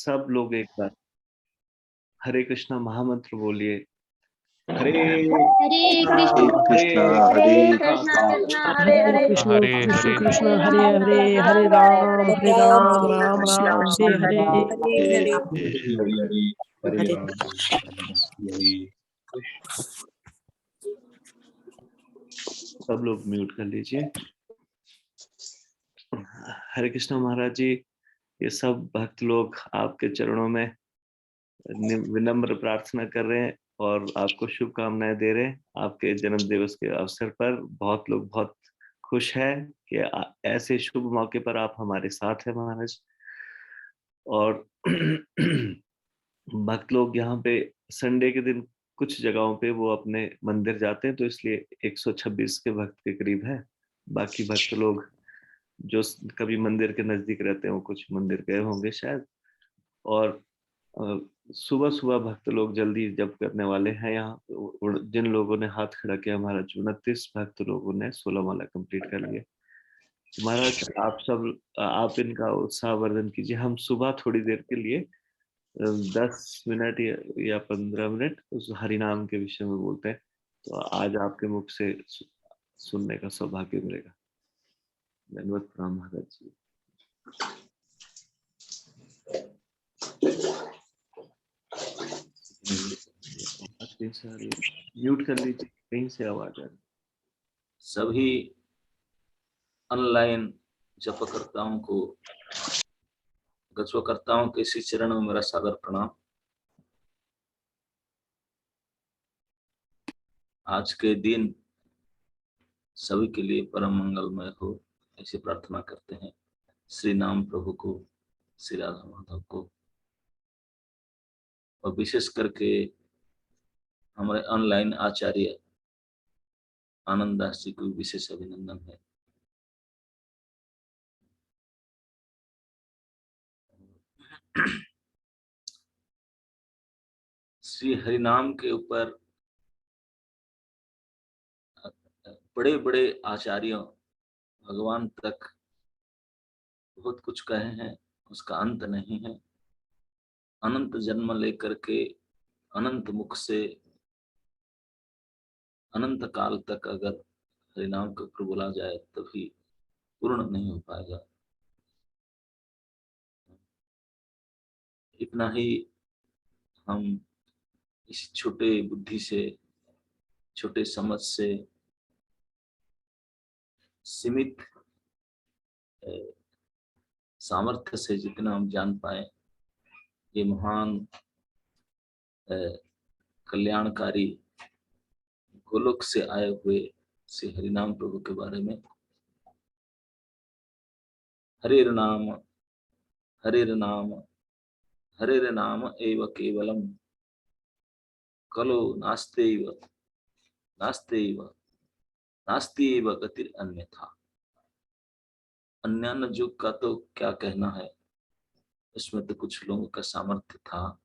सब लोग एक बार हरे कृष्णा महामंत्र बोलिए। हरे हरे कृष्णा कृष्णा हरे हरे कृष्णा कृष्णा हरे हरे कृष्ण कृष्ण कृष्ण हरे राम हरे हरे राम राम राम हरे हरे। हरे हरे राम सब लोग म्यूट कर लीजिए। हरे कृष्णा महाराज जी, ये सब भक्त लोग आपके चरणों में विनम्र प्रार्थना कर रहे हैं और आपको शुभकामनाएं दे रहे हैं। आपके जन्म दिवस के अवसर पर बहुत लोग बहुत खुश है कि ऐसे शुभ मौके पर आप हमारे साथ हैं महाराज। और भक्त लोग यहाँ पे संडे के दिन कुछ जगहों पे वो अपने मंदिर जाते हैं, तो इसलिए 126 के भक्त के करीब है। बाकी भक्त लोग जो कभी मंदिर के नजदीक रहते हैं वो कुछ मंदिर गए होंगे शायद। और सुबह सुबह भक्त लोग जल्दी जप करने वाले हैं यहाँ। जिन लोगों ने हाथ खड़ा किया महाराज, 29 भक्त लोगों ने 16 माला कंप्लीट कर लिए। महाराज आप सब आप इनका उत्साहवर्धन कीजिए। हम सुबह थोड़ी देर के लिए 10 मिनट या 15 मिनट उस हरिनाम के विषय में बोलते हैं, तो आज आपके मुख से सुनने का सौभाग्य मिलेगा। धन्यवाद प्रणाम महाराज जी। म्यूट कर लीजिए, कहीं से आवाज आ रही। सभी ऑनलाइन जपकर्ताओं को, गजवकर्ताओं के इसी चरण में मेरा सादर प्रणाम। आज के दिन सभी के लिए परम मंगलमय हो, ऐसी प्रार्थना करते हैं। श्री नाम प्रभु को, श्री राधा माधव को, और विशेष करके हमारे ऑनलाइन आचार्य आनंद दास जी को विशेष अभिनंदन है। श्री हरिनाम के ऊपर बड़े बड़े आचार्यों भगवान तक बहुत कुछ कहे हैं, उसका अंत नहीं है। अनंत जन्म लेकर के अनंत मुख से अनंत काल तक अगर हरिनाम के ऊपर बोला जाए तभी पूर्ण नहीं हो पाएगा। इतना ही हम इस छोटे बुद्धि से, छोटे समझ से, सीमित सामर्थ्य से जितना हम जान पाए, ये महान कल्याणकारी गोलोक से आए हुए श्री हरिनाम प्रभु के बारे में। हरे नाम हरे नाम हरे नाम एव केवलम कलो नास्तेव नास्तेव नास्तेव गतिर अन्यथा। अन्य युग का तो क्या कहना है, उसमें तो कुछ लोगों का सामर्थ्य था।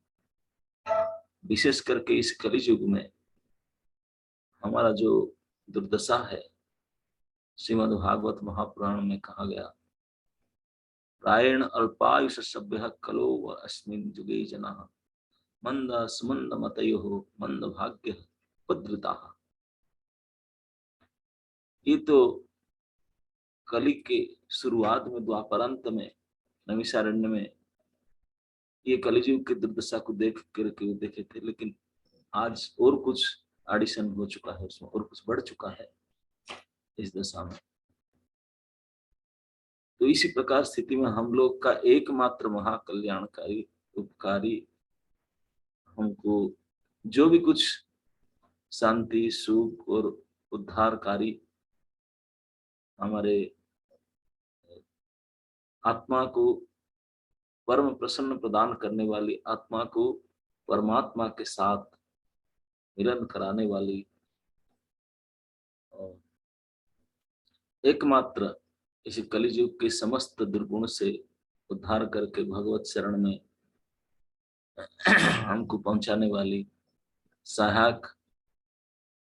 विशेष करके इस कलि युग में हमारा जो दुर्दशा है, श्रीमद् भागवत महापुराण में कहा गया, प्रायेण अल्पायुष सभ्य कलो व अस्मिन् युगे जनाः मंद सुमंद मतयो मंद भाग्य उपद्रुता। ये तो कलि के शुरुआत में, द्वापरांत में, नैमिषारण्य में ये कलियुग की दुर्दशा को देख करके वो देखे थे। लेकिन आज और कुछ एडिशन हो चुका है, उसमें और कुछ बढ़ चुका है इस दशा में। तो इसी प्रकार स्थिति में हम लोग का एकमात्र महाकल्याणकारी उपकारी, हमको जो भी कुछ शांति सुख और उद्धारकारी, हमारे आत्मा को परम प्रसन्न प्रदान करने वाली, आत्मा को परमात्मा के साथ मिलन कराने वाली, एकमात्र इस कलियुग के समस्त दुर्गुण से उद्धार करके भगवत शरण में हमको पहुंचाने वाली सहायक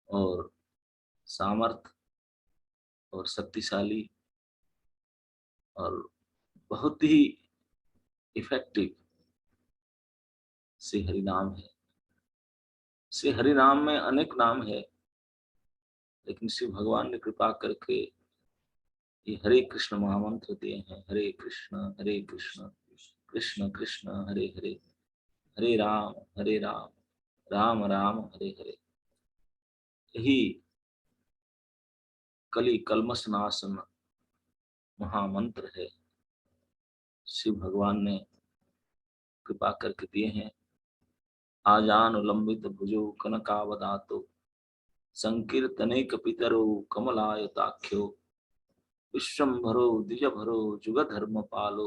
और सामर्थ और शक्तिशाली और बहुत ही इफेक्टिव श्री हरि नाम है। श्री हरि नाम में अनेक नाम है, लेकिन श्री भगवान ने कृपा करके ये हरे कृष्ण महामंत्र दिए हैं। हरे कृष्ण कृष्ण कृष्ण हरे हरे, हरे राम राम राम हरे हरे। यही कली कल्मष नाशन महामंत्र है, शिव भगवान ने कृपा करके दिए हैं। आजानुलंबित भुजो कनकावदातो संकीर्तने कपितरो कमलायताख्यो विश्वम्भरो द्विजभरो जुगधर्म पालो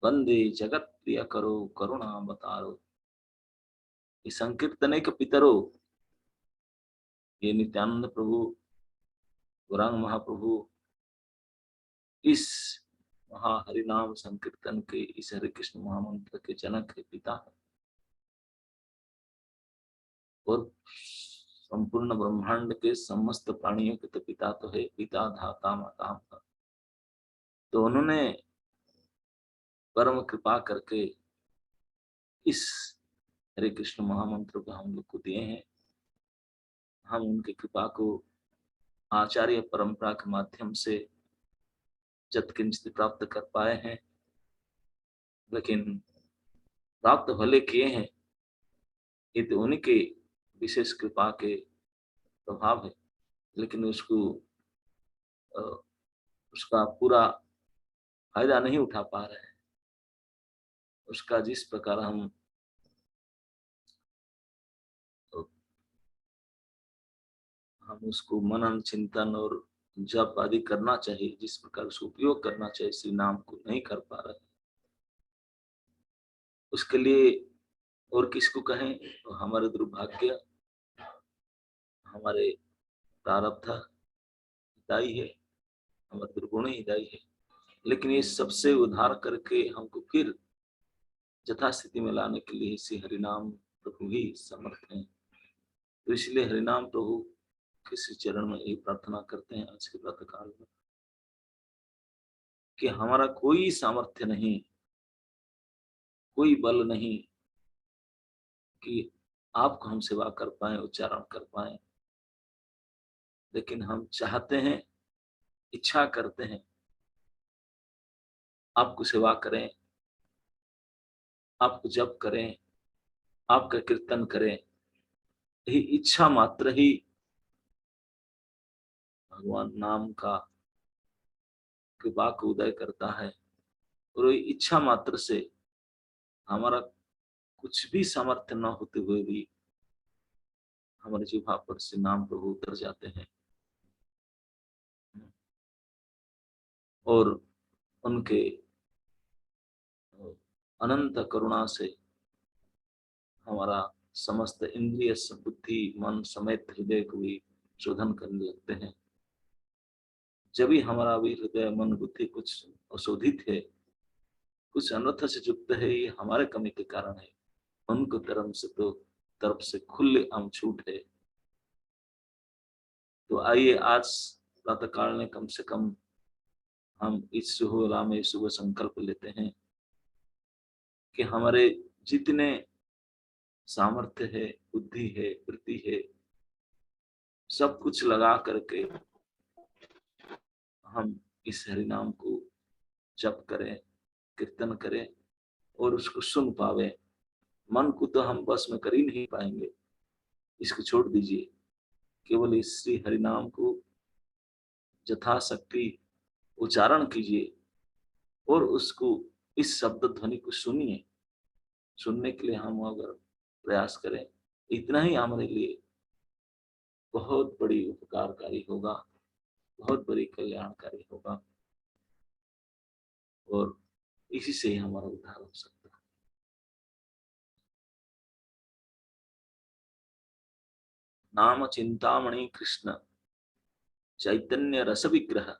वंदे जगत प्रिय करो करुणावतारो। ये संकीर्तने कपितरो, ये नित्यानंद प्रभु गौरांग महाप्रभु इस हरिनाम संकीर्तन के, इस हरे कृष्ण महामंत्र के जनक है, पिता है। और संपूर्ण ब्रह्मांड के समस्त प्राणियों के तो पिता तो है, पिता धाता माता। तो उन्होंने परम कृपा करके इस हरे कृष्ण महामंत्र को हम लोग को दिए हैं। हम उनकी कृपा को आचार्य परंपरा के माध्यम से जत्किंचित प्राप्त कर पाए हैं, लेकिन प्राप्त भले किए हैं, ये तो उन्हीं के विशेष कृपा के प्रभाव है, लेकिन उसका पूरा फायदा नहीं उठा पा रहे हैं। उसका जिस प्रकार हम उसको मनन चिंतन और जप आदि करना चाहिए, जिस प्रकार से उपयोग करना चाहिए श्री नाम को, नहीं कर पा रहे। उसके लिए और किसको कहें, तो हमारे दुर्भाग्य, हमारे प्रारब्ध दायी है, हमारे दुर्गुण ही दायी है। लेकिन ये सबसे उद्धार करके हमको फिर यथास्थिति में लाने के लिए श्री हरिनाम प्रभु ही समर्थ हैं। तो इसलिए हरिनाम प्रभु किसी चरण में यही प्रार्थना करते हैं आज के प्रातः काल में कि हमारा कोई सामर्थ्य नहीं, कोई बल नहीं कि आपको हम सेवा कर पाए, उच्चारण कर पाए, लेकिन हम चाहते हैं, इच्छा करते हैं आपको सेवा करें, आपको जप करें, आपका कीर्तन करें। यही इच्छा मात्र ही भगवान नाम का कृपा को उदय करता है। और इच्छा मात्र से हमारा कुछ भी सामर्थ्य न होते हुए भी हमारे जिह्वा पर से नाम प्रभु उतर जाते हैं और उनके अनंत करुणा से हमारा समस्त इंद्रिय बुद्धि मन समेत हृदय को भी शोधन करने लगते हैं। जब भी हमारा भी हृदय मन बुद्धि कुछ अशोधित है, कुछ अनर्थ से युक्त है, ये हमारे कमी के कारण है। उनको तरफ से खुले हम छूट है। तो आइए आज प्रातः काल में कम से कम हम इस सुहला में शुभ संकल्प लेते हैं कि हमारे जितने सामर्थ्य है, बुद्धि है, वृत्ति है, सब कुछ लगा करके हम इस हरिनाम को जप करें, कीर्तन करें और उसको सुन पावे। मन को तो हम बस में कर ही नहीं पाएंगे, इसको छोड़ दीजिए। केवल इस श्री हरिनाम को यथाशक्ति उच्चारण कीजिए और उसको, इस शब्द ध्वनि को सुनिए। सुनने के लिए हम अगर प्रयास करें, इतना ही हमारे लिए बहुत बड़ी उपकारकारी होगा, बहुत बड़ी कल्याणकारी होगा और इसी से ही हमारा उद्धार हो सकता है। नाम चिंतामणि कृष्ण चैतन्य रस विग्रह,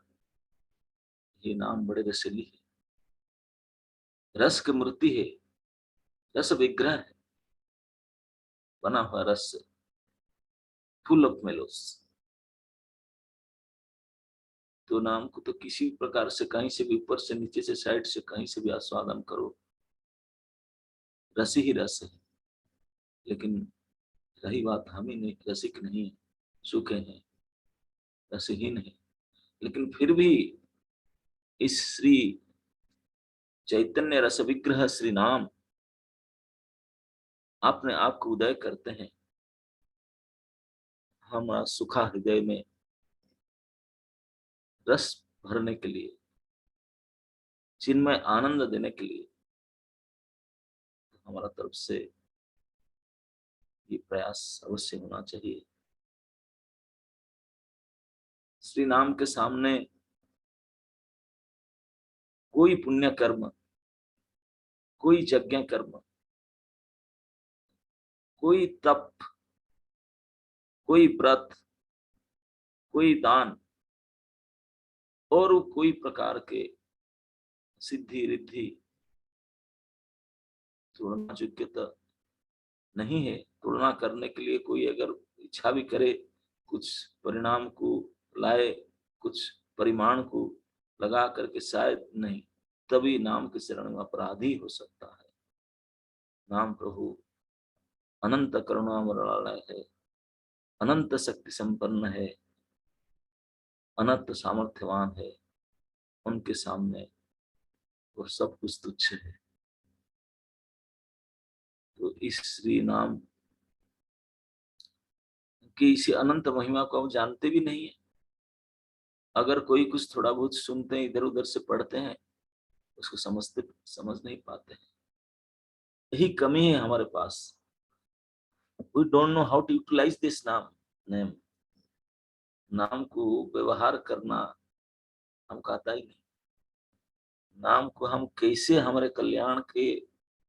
ये नाम बड़े रसीली है, रस की मूर्ति है, रस विग्रह है, बना हुआ रस, फुल ऑफ मेलोस। तो नाम को तो किसी प्रकार से, कहीं से भी, ऊपर से नीचे से, साइड से, कहीं से भी आस्वादन करो, रस ही रस है। लेकिन रही बात, हम ही नहीं, रसिक नहीं, सूखे हैं, रसहीन है। लेकिन फिर भी इस श्री चैतन्य रस विग्रह श्री नाम अपने आप को उदय करते हैं हमारा सुखा हृदय में रस भरने के लिए, चिन्मय आनंद देने के लिए। हमारा तरफ से ये प्रयास अवश्य होना चाहिए। श्री नाम के सामने कोई पुण्य कर्म, कोई यज्ञ कर्म, कोई तप, कोई व्रत, कोई दान और कोई प्रकार के सिद्धि रिद्धि तुलना योग्यता नहीं है। तुलना करने के लिए कोई अगर इच्छा भी करे, कुछ परिणाम को लाए, कुछ परिमाण को लगा करके शायद नहीं, तभी नाम के शरण में अपराधी हो सकता है। नाम प्रभु अनंत करुणामय है, अनंत शक्ति संपन्न है, अनंत सामर्थ्यवान है। उनके सामने वो सब कुछ तुच्छ है। तो इस श्री नाम की इसी अनंत महिमा को हम जानते भी नहीं है। अगर कोई कुछ थोड़ा बहुत सुनते हैं, इधर उधर से पढ़ते हैं, उसको समझ नहीं पाते हैं। यही कमी है हमारे पास। We don't know how to utilize this name. नाम को व्यवहार करना हमको आता ही नहीं। नाम को हम कैसे हमारे कल्याण के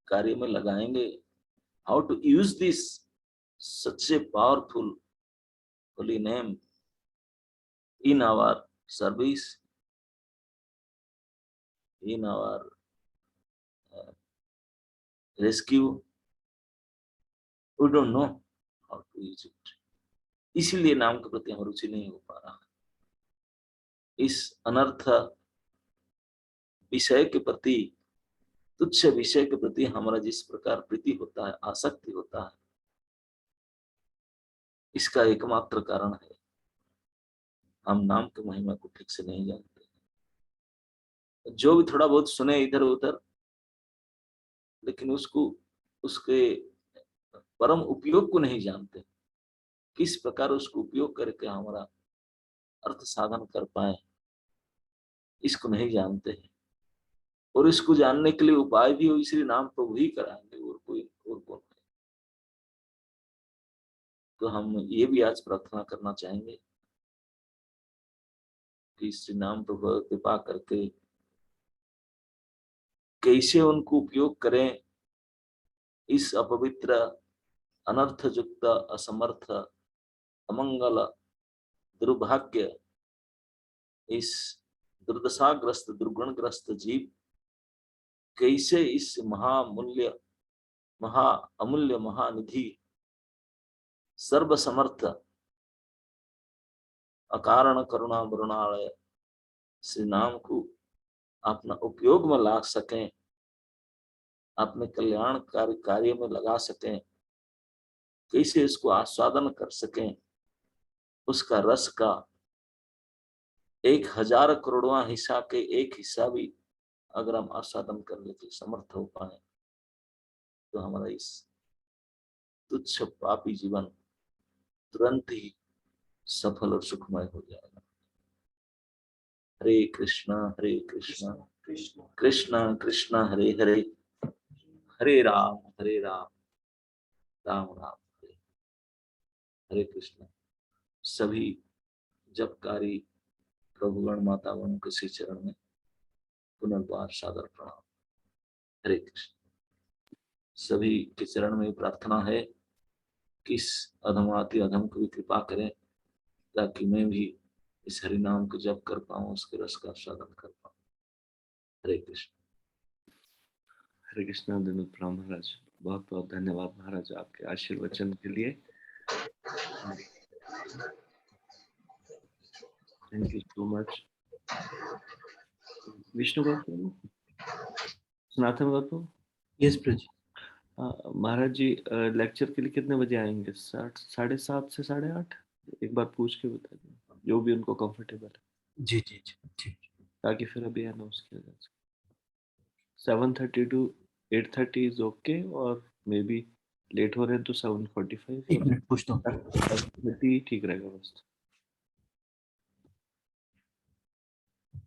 कार्य में लगाएंगे, how to use this such a powerful holy name in our service, in our rescue. We don't know how to use it. इसीलिए नाम के प्रति हम रुचि नहीं हो पा रहा। इस अनर्थ विषय के प्रति, तुच्छ विषय के प्रति हमारा जिस प्रकार प्रीति होता है, आसक्ति होता है, इसका एकमात्र कारण है हम नाम की महिमा को ठीक से नहीं जानते। जो भी थोड़ा बहुत सुने इधर उधर, लेकिन उसके परम उपयोग को नहीं जानते। किस प्रकार उसको उपयोग करके हमारा अर्थ साधन कर पाए, इसको नहीं जानते हैं। और इसको जानने के लिए उपाय भी इसलिए नाम प्रभु ही कराएंगे, और कौन है। तो हम ये भी आज प्रार्थना करना चाहेंगे कि श्री नाम प्रभु कृपा करके कैसे उनको उपयोग करें। इस अपवित्र, अनर्थयुक्त, असमर्थ, अमंगल, दुर्भाग्य, इस दुर्दशाग्रस्त, दुर्गुणग्रस्त जीव कैसे इस महामूल्य, महा अमूल्य, महानिधि, सर्वसमर्थ, अकारण करुणा वरुणालय श्री नाम को अपना उपयोग में ला सकें, अपने कल्याणकारी कार्य में लगा सकें, कैसे इसको आस्वादन कर सकें। उसका रस का 1000 करोड़वां हिस्सा के एक हिस्सा भी अगर हम आस्वादन करने के समर्थ हो पाए, तो हमारा इस तुच्छ पापी जीवन तुरंत ही सफल और सुखमय हो जाएगा। हरे कृष्णा कृष्णा कृष्णा हरे हरे, हरे राम राम राम हरे हरे कृष्ण। सभी जपकारी प्रभुगण मातागणों के श्री चरण में पुनर्बार सादर प्रणाम। हरे कृष्ण। सभी के चरण में प्रार्थना है कि इस अधमाति अधम को भी कृपा करें, ताकि मैं भी इस हरि नाम को जप कर पाऊं, उसके रस का आस्वादन कर पाऊं। हरे कृष्ण। हरे कृष्णा। दिनोद प्रणाम महाराज, बहुत बहुत धन्यवाद महाराज आपके आशीर्वचन के लिए। Thank you so much. Vishnu Babu, Sanatan Babu. Yes प्रभु। महाराज जी लेक्चर के लिए कितने बजे आएंगे? 7:30 से 8:30? एक बार पूछ के बता दें, जो भी उनको कंफर्टेबल है, जी जी जी ठीक। ताकि फिर अभी अनाउंस किया जा सके। 7:30 to 8:30 इज ओके, और मे बी लेट हो रहे हैं तो 7:45 एक मिनट पूछता हूँ। 7:30 ठीक रहेगा बस।